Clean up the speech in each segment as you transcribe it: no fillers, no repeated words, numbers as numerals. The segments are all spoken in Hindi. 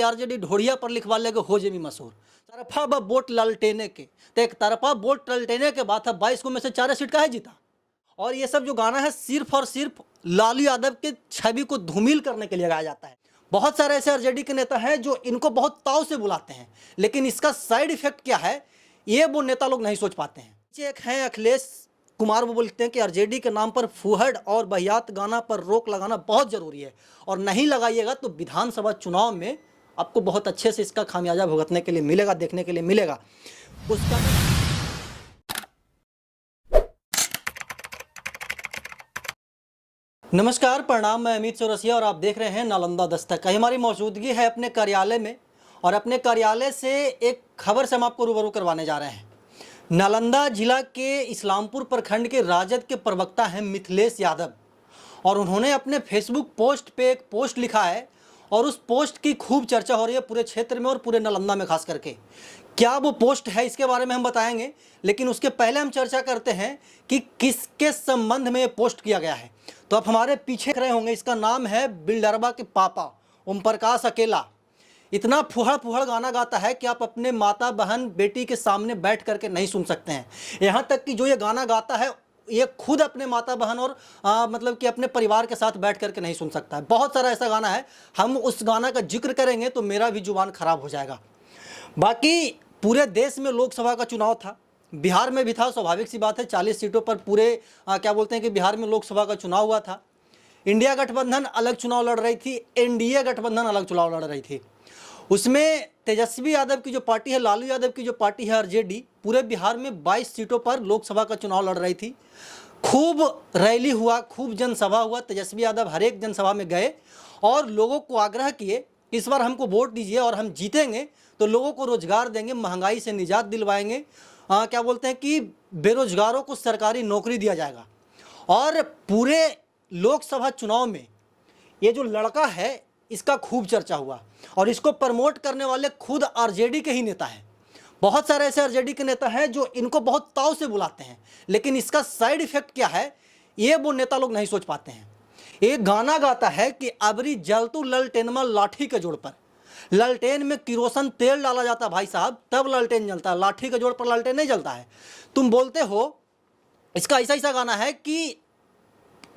आरजेडी ढोड़िया पर लिखवा लेगे हो जेमी मशहूर तरफा ब वोट ललटेने के तो एक तरफा वोट ललटेने के बाद 22 को में से 4 सीट का है जीता। और ये सब जो गाना है सिर्फ और सिर्फ लालू यादव के छवि को धूमिल करने के लिए गाया जाता है। बहुत सारे ऐसे आरजेडी के नेता हैं जो इनको बहुत ताव से बुलाते हैं, लेकिन इसका साइड इफेक्ट क्या है ये वो नेता लोग नहीं सोच पाते हैं। एक हैं अखिलेश कुमार, वो बोलते हैं कि आरजेडी के नाम पर फूहड़ और बहियात गाना पर रोक लगाना बहुत ज़रूरी है और नहीं लगाइएगा तो विधानसभा चुनाव में आपको बहुत अच्छे से इसका खामियाजा भुगतने के लिए मिलेगा, देखने के लिए मिलेगा उसका। नमस्कार, प्रणाम, मैं अमित चौरसिया और आप देख रहे हैं नालंदा दस्तक। हमारी मौजूदगी है अपने कार्यालय में और अपने कार्यालय से एक खबर से हम आपको रूबरू करवाने जा रहे हैं। नालंदा जिला के इस्लामपुर प्रखंड के राजद के प्रवक्ता हैं मिथिलेश यादव और उन्होंने अपने फेसबुक पोस्ट पे एक पोस्ट लिखा है और उस पोस्ट की खूब चर्चा हो रही है पूरे क्षेत्र में और पूरे नालंदा में खास करके। क्या वो पोस्ट है इसके बारे में हम बताएंगे, लेकिन उसके पहले हम चर्चा करते हैं कि किसके संबंध में ये पोस्ट किया गया है। तो आप हमारे पीछे देख रहे होंगे, इसका नाम है बिल्डरबा के पापा ओम प्रकाश अकेला। इतना फुहड़ फुहड़ गाना गाता है कि आप अपने माता बहन बेटी के सामने बैठ करके नहीं सुन सकते हैं। यहाँ तक कि जो ये गाना गाता है ये खुद अपने माता बहन और मतलब कि अपने परिवार के साथ बैठ करके नहीं सुन सकता है। बहुत सारा ऐसा गाना है, हम उस गाना का जिक्र करेंगे तो मेरा भी जुबान खराब हो जाएगा। बाकी पूरे देश में लोकसभा का चुनाव था, बिहार में भी था, स्वाभाविक सी बात है। 40 सीटों पर पूरे क्या बोलते हैं कि बिहार में लोकसभा का चुनाव हुआ था। इंडिया गठबंधन अलग चुनाव लड़ रही थी, एनडीए गठबंधन अलग चुनाव लड़ रही थी। उसमें तेजस्वी यादव की जो पार्टी है, लालू यादव की जो पार्टी है आरजेडी, पूरे बिहार में 22 सीटों पर लोकसभा का चुनाव लड़ रही थी। खूब रैली हुआ, खूब जनसभा हुआ। तेजस्वी यादव हर एक जनसभा में गए और लोगों को आग्रह किए कि इस बार हमको वोट दीजिए और हम जीतेंगे तो लोगों को रोजगार देंगे, महंगाई से निजात दिलवाएंगे, क्या बोलते हैं कि बेरोजगारों को सरकारी नौकरी दिया जाएगा। और पूरे लोकसभा चुनाव में ये जो लड़का है इसका खूब चर्चा हुआ और इसको प्रमोट करने वाले खुद आरजेडी के ही नेता हैं। बहुत सारे ऐसे आरजेडी के नेता हैं जो इनको बहुत ताव से बुलाते हैं, लेकिन इसका साइड इफेक्ट क्या है ये वो नेता लोग नहीं सोच पाते हैं। एक गाना गाता है कि अबरी जलतू ललटेनमा लाठी के जोड़ पर। ललटेन में किरोसन तेल डाला जाता है भाई साहब, तब ललटेन जलता है, लाठी के जोड़ पर ललटेन नहीं जलता है। तुम बोलते हो, इसका ऐसा गाना है कि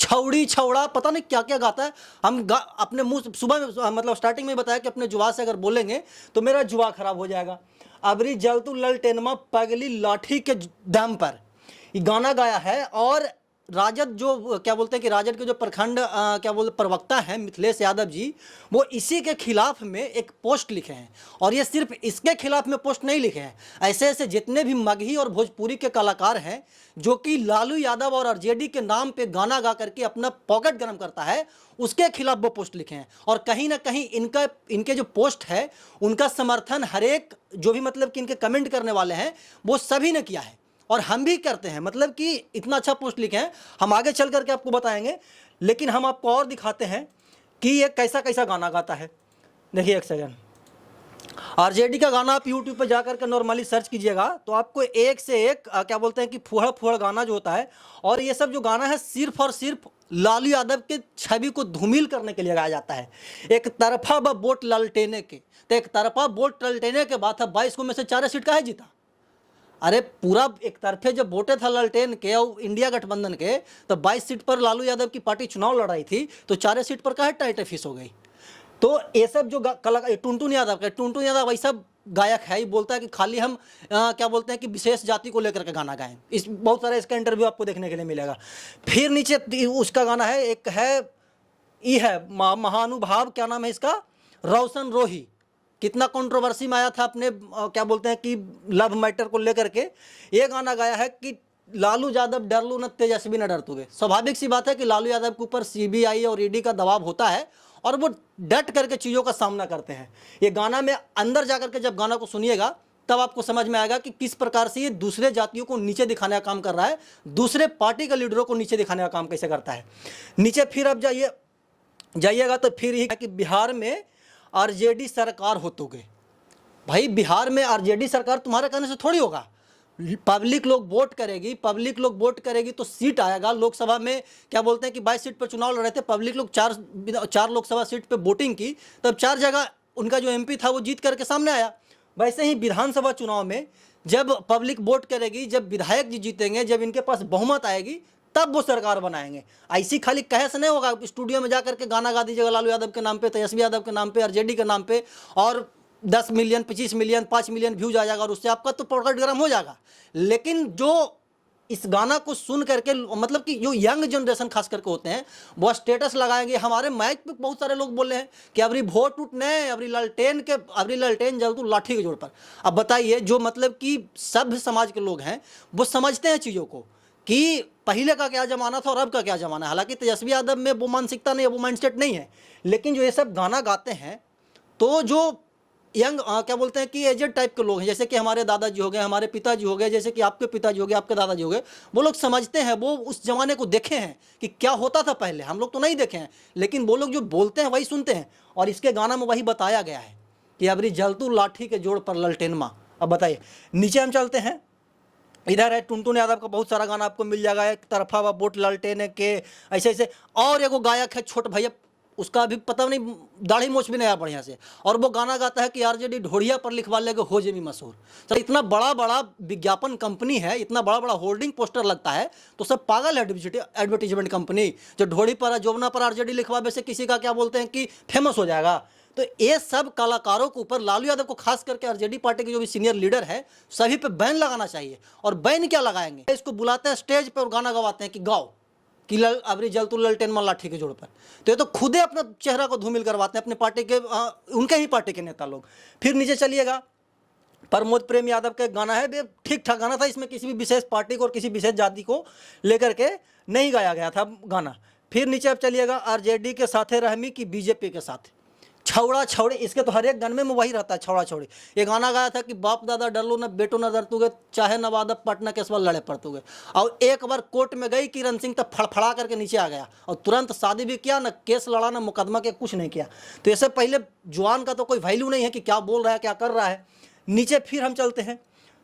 छौड़ी छौड़ा पता नहीं क्या क्या गाता है। हम अपने मुंह सुबह में मतलब स्टार्टिंग में बताया कि अपने जुबा से अगर बोलेंगे तो मेरा जुबा खराब हो जाएगा। अबरी जलतू ललटेनमा पगली लाठी के दम पर ये गाना गाया है। और राजद जो क्या बोलते हैं कि राजद के जो प्रखंड क्या बोलते प्रवक्ता हैं मिथिलेश यादव जी, वो इसी के खिलाफ में एक पोस्ट लिखे हैं। और ये सिर्फ इसके खिलाफ में पोस्ट नहीं लिखे हैं, ऐसे ऐसे जितने भी मगही और भोजपुरी के कलाकार हैं जो कि लालू यादव और आरजेडी के नाम पे गाना गा करके अपना पॉकेट गर्म करता है, उसके खिलाफ वो पोस्ट लिखे हैं। और कहीं ना कहीं इनके जो पोस्ट है उनका समर्थन हर एक जो भी मतलब कि इनके कमेंट करने वाले हैं वो सभी ने किया है और हम भी करते हैं। मतलब कि इतना अच्छा पोस्ट लिखे हैं, हम आगे चल करके आपको बताएंगे। लेकिन हम आपको और दिखाते हैं कि ये कैसा कैसा गाना गाता है। देखिए एक सेकंड, आरजेडी का गाना आप यूट्यूब पर जाकर के नॉर्मली सर्च कीजिएगा तो आपको एक से एक क्या बोलते हैं कि फुहड़ फुहड़ गाना जो होता है। और ये सब जो गाना है सिर्फ और सिर्फ लालू यादव के छवि को धूमिल करने के लिए गाया जाता है। एक तरफा ब वोट ललटेने के तो एक तरफा वोट ललटेने के बाद 22 को में से 4 सीट का है जीता। अरे पूरा एक तरफे जब वोटे था ललटेन के और इंडिया गठबंधन के, तो 22 सीट पर लालू यादव की पार्टी चुनाव लड़ रही थी, तो 4 सीट पर कहा टाइट फिस हो गई। तो ये सब जो कलाकार टुनटुन यादव ऐसा गायक है, ये बोलता है कि खाली हम क्या बोलते हैं कि विशेष जाति को लेकर के गाना गाएं। इस बहुत सारा इसका इंटरव्यू आपको देखने के लिए मिलेगा। फिर नीचे उसका गाना है, एक है ये है महानुभाव, क्या नाम है इसका, रोशन रोही। कितना कंट्रोवर्सी में आया था अपने क्या बोलते हैं कि लव मैटर को लेकर के। ये गाना गाया है कि लालू यादव डर लू न तेजस्वी न डर तुगे। स्वाभाविक सी बात है कि लालू यादव के ऊपर सीबीआई और ईडी का दबाव होता है और वो डट करके चीज़ों का सामना करते हैं। ये गाना में अंदर जाकर के जब गाना को सुनिएगा तब आपको समझ में आएगा कि किस प्रकार से ये दूसरे जातियों को नीचे दिखाने का काम कर रहा है, दूसरे पार्टी के लीडरों को नीचे दिखाने का काम कैसे करता है। नीचे फिर अब जाइएगा तो फिर ही कि बिहार में आरजेडी सरकार हो तोगे। भाई बिहार में आरजेडी सरकार तुम्हारे कहने से थोड़ी होगा। पब्लिक लोग वोट करेगी तो सीट आएगा। लोकसभा में क्या बोलते हैं कि 22 सीट पर चुनाव लड़ रहे थे, पब्लिक लोग चार लोकसभा सीट पे वोटिंग की, तब 4 जगह उनका जो एमपी था वो जीत करके सामने आया। वैसे ही विधानसभा चुनाव में जब पब्लिक वोट करेगी, जब विधायक जी जीतेंगे, जब इनके पास बहुमत आएगी, तब वो सरकार बनाएंगे। ऐसी खाली कहे से नहीं होगा, स्टूडियो में जाकर के गाना गा दीजिएगा लालू यादव के नाम पे, तेजस्वी यादव के नाम पे, आरजेडी के नाम पे, और 10 मिलियन, 25 मिलियन, 5 मिलियन व्यूज आ जाएगा और उससे आपका तो पॉकेट गर्म हो जाएगा। लेकिन जो इस गाना को सुन करके, मतलब कि जो यंग जनरेशन खास करके होते हैं, वो स्टेटस लगाएंगे। हमारे माइक पे बहुत सारे लोग बोल रहे हैं कि अबरी वोट उठने, अबरी लालटेन जल तू लाठी के जोड़ पर। अब बताइए, जो मतलब कि सभ्य समाज के लोग हैं वो समझते हैं चीज़ों को कि पहले का क्या ज़माना था और अब का क्या ज़माना है। हालांकि तेजस्वी यादव में वो मानसिकता नहीं है, वो माइंडसेट नहीं है, लेकिन जो ये सब गाना गाते हैं तो जो यंग क्या बोलते हैं कि एजेड टाइप के लोग हैं, जैसे कि हमारे दादाजी हो गए, हमारे पिताजी हो गए, जैसे कि आपके पिताजी हो गए, आपके दादाजी हो गए, वो लोग समझते हैं, वो उस ज़माने को देखे हैं कि क्या होता था पहले। हम लोग तो नहीं देखे हैं, लेकिन वो लोग जो बोलते हैं वही सुनते हैं, और इसके गाना में वही बताया गया है कि अबरी जलतू लाठी के जोड़ पर ललटेनमा। अब बताइए, नीचे हम चलते हैं, इधर है टुनटुन यादव का बहुत सारा गाना आपको मिल जाएगा, एक तरफा व बोट लालटेन के, ऐसे ऐसे। और एगो गायक है छोट भैया, उसका अभी पता नहीं, दाढ़ी मोछ भी नहीं आया बढ़िया से, और वो गाना गाता है कि आरजेडी ढोड़िया पर लिखवा लेगे हो जेमी मशहूर। सर, इतना बड़ा बड़ा विज्ञापन कंपनी है, इतना बड़ा बड़ा होर्डिंग पोस्टर लगता है, तो सब पागल है एडवर्टीजमेंट कंपनी, जो ढोड़ी पर, जोबना पर आरजेडी लिखवावे से किसी का क्या बोलते हैं कि फेमस हो जाएगा। तो ये सब कलाकारों के ऊपर, लालू यादव को खास करके, आरजेडी पार्टी के जो भी सीनियर लीडर है, सभी पे बैन लगाना चाहिए। और बैन क्या लगाएंगे, इसको बुलाते हैं स्टेज पे और गाना गवाते हैं कि गाओ कि अबरी जलतू ललटेन मा लाठी के जोड़ पर। तो ये तो खुदे अपना चेहरा को धूमिल करवाते हैं अपने पार्टी के, उनके ही पार्टी के नेता लोग। फिर नीचे चलिएगा, प्रमोद प्रेम यादव का गाना है, ठीक ठाक गाना था, इसमें किसी भी विशेष पार्टी को और किसी विशेष जाति को लेकर के नहीं गाया गया था गाना। फिर नीचे आप चलिएगा, आरजेडी के साथे रहमी की बीजेपी के साथ, छौड़ा छौड़ी, इसके तो हर एक गाने में वही रहता है, छौड़ा छौड़ी। ये गाना गाया था कि बाप दादा डरलो न बेटो न डरतुगे, चाहे नवादा पटना केसवा लड़े पड़तुगे। और एक बार कोर्ट में गई किरण सिंह, तब फड़फड़ा करके नीचे आ गया और तुरंत शादी भी किया, न केस लड़ा, न मुकदमा के, कुछ नहीं किया। तो इससे पहले जवान का तो कोई वैल्यू नहीं है कि क्या बोल रहा है, क्या कर रहा है। नीचे फिर हम चलते हैं,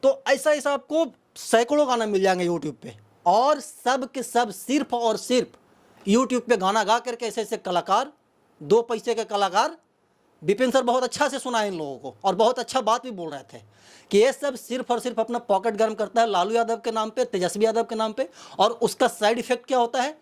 तो ऐसा ऐसा आपको सैकड़ों गाना मिल जाएंगे यूट्यूब पे, और सब के सब सिर्फ और सिर्फ यूट्यूब पे गाना गा करके ऐसे ऐसे कलाकार, 2 पैसे के कलाकार, विपिन सर बहुत अच्छा से सुना इन लोगों को, और बहुत अच्छा बात भी बोल रहे थे कि ये सब सिर्फ और सिर्फ अपना पॉकेट गर्म करता है लालू यादव के नाम पे, तेजस्वी यादव के नाम पे। और उसका साइड इफेक्ट क्या होता है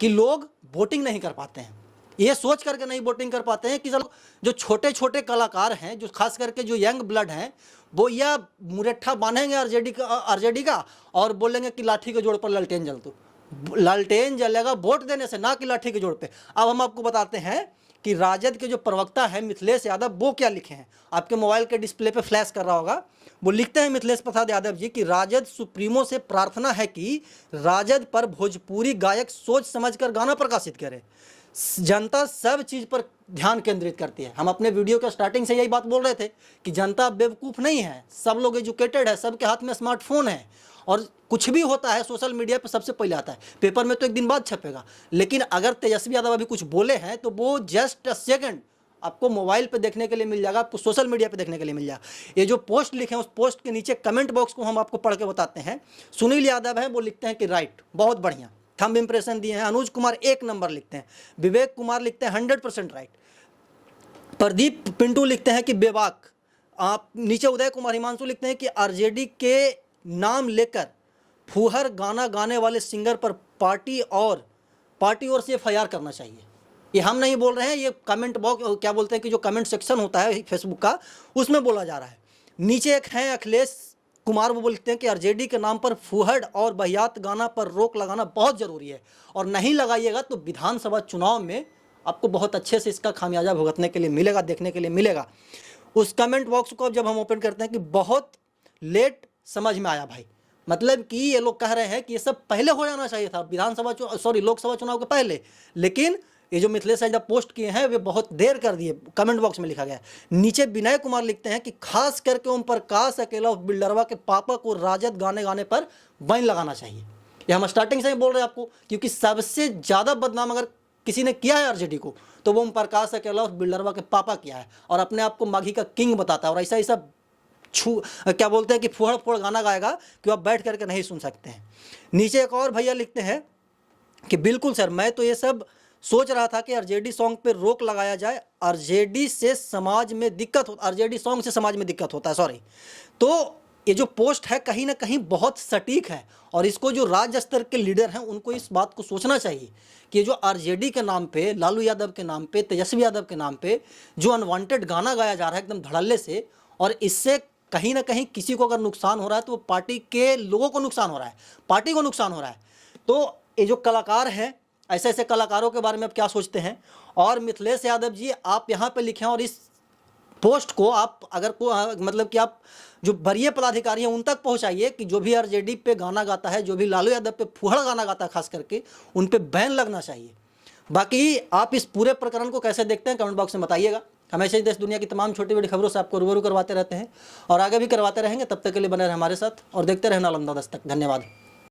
कि लोग वोटिंग नहीं कर पाते हैं, ये सोच करके नहीं वोटिंग कर पाते हैं कि चलो जो छोटे छोटे कलाकार हैं, जो खास करके जो यंग ब्लड हैं, वो या मुरेठा बांधेंगे आरजेडी का और बोलेंगे कि लाठी के जोड़ पर ललटेन जल तू, लालटेन जलेगा वोट देने से, ना कि लाठी के जोड़ पे। अब हम आपको बताते हैं कि राजद के जो प्रवक्ता है मिथिलेश यादव, वो क्या लिखे हैं, आपके मोबाइल के डिस्प्ले पे फ्लैश कर रहा होगा। वो लिखते हैं मिथिलेश प्रसाद यादव जी कि राजद सुप्रीमो से प्रार्थना है कि राजद पर भोजपुरी गायक सोच समझकर गाना प्रकाशित करे। जनता सब चीज़ पर ध्यान केंद्रित करती है। हम अपने वीडियो के स्टार्टिंग से यही बात बोल रहे थे कि जनता बेवकूफ़ नहीं है, सब लोग एजुकेटेड है, सबके हाथ में स्मार्टफोन है, और कुछ भी होता है सोशल मीडिया पे सबसे पहले आता है, पेपर में तो एक दिन बाद छपेगा। लेकिन अगर तेजस्वी यादव अभी कुछ बोले हैं तो वो जस्ट अ सेकंड आपको मोबाइल पे देखने के लिए मिल जाएगा, आपको सोशल मीडिया पे देखने के लिए मिल जाएगा। ये जो पोस्ट लिखे हैं, उस पोस्ट के नीचे कमेंट बॉक्स को हम आपको पढ़ के बताते हैं। सुनील यादव हैं, वो लिखते हैं कि राइट, बहुत बढ़िया, थंब इंप्रेशन दिए हैं। अनुज कुमार 1 नंबर लिखते हैं। विवेक कुमार लिखते हैं 100% राइट। प्रदीप पिंटू लिखते हैं कि बेबाक। आप नीचे उदय कुमार हिमांशु लिखते हैं कि आरजेडी के नाम लेकर फूहर गाना गाने वाले सिंगर पर पार्टी और से एफआईआर करना चाहिए। ये हम नहीं बोल रहे हैं, ये कमेंट बॉक्स, क्या बोलते हैं कि जो कमेंट सेक्शन होता है फेसबुक का, उसमें बोला जा रहा है। नीचे एक हैं अखिलेश कुमार, वो बोलते हैं कि आरजेडी के नाम पर फूहड़ और बहियात गाना पर रोक लगाना बहुत ज़रूरी है, और नहीं लगाइएगा तो विधानसभा चुनाव में आपको बहुत अच्छे से इसका खामियाजा भुगतने के लिए मिलेगा, देखने के लिए मिलेगा। उस कमेंट बॉक्स को जब हम ओपन करते हैं कि बहुत लेट समझ में आया भाई, मतलब कि ये लोग कह रहे हैं कि ये सब पहले हो जाना चाहिए था, लोकसभा चुनाव के पहले, लेकिन ये जो मिथिलेश यादव पोस्ट किए हैं वे बहुत देर कर दिए, कमेंट बॉक्स में लिखा गया है। नीचे विनय कुमार लिखते हैं कि खास करके ओम प्रकाश अकेला बिल्डरवा के पापा को राजद गाने गाने पर बैन लगाना चाहिए। ये हम स्टार्टिंग से ही बोल रहे हैं आपको, क्योंकि सबसे ज़्यादा बदनाम अगर किसी ने किया है आरजेडी को तो वो ओम प्रकाश अकेला बिल्डरवा के पापा किया है, और अपने आप को माघी का किंग बताता है, और ऐसा ऐसा क्या बोलते हैं कि फुहड़ फुहड़ गाना गाएगा कि आप बैठ करके नहीं सुन सकते हैं। नीचे एक और भैया लिखते हैं कि बिल्कुल सर, मैं तो ये सब सोच रहा था कि आरजेडी सॉन्ग पे रोक लगाया जाए, आरजेडी से समाज में दिक्कत हो, आरजेडी सॉन्ग से समाज में दिक्कत होता है, सॉरी। तो ये जो पोस्ट है कहीं ना कहीं बहुत सटीक है, और इसको जो राज्य स्तर के लीडर हैं उनको इस बात को सोचना चाहिए कि जो आरजेडी के नाम पे, लालू यादव के नाम पे, तेजस्वी यादव के नाम पे जो अनवांटेड गाना गाया जा रहा है एकदम धड़ल्ले से, और इससे कहीं ना कहीं किसी को अगर नुकसान हो रहा है तो वो पार्टी के लोगों को नुकसान हो रहा है, पार्टी को नुकसान हो रहा है। तो ये जो कलाकार हैं, ऐसे ऐसे कलाकारों के बारे में आप क्या सोचते हैं? और मिथिलेश यादव जी, आप यहाँ पे लिखें और इस पोस्ट को आप अगर को मतलब कि आप जो वरीय पदाधिकारी हैं उन तक पहुंचाइए कि जो भी आरजेडी पे गाना गाता है, जो भी लालू यादव पे फूहड़ गाना गाता है खास करके, उन पे बैन लगना चाहिए। बाकी आप इस पूरे प्रकरण को कैसे देखते हैं कमेंट बॉक्स में बताइएगा। हमेशा ही देश दुनिया की तमाम छोटी बड़ी खबरों से आपको रूबरू करवाते रहते हैं और आगे भी करवाते रहेंगे। तब तक के लिए बने रहे हमारे साथ और देखते रहे नालंदा दस्तक। धन्यवाद।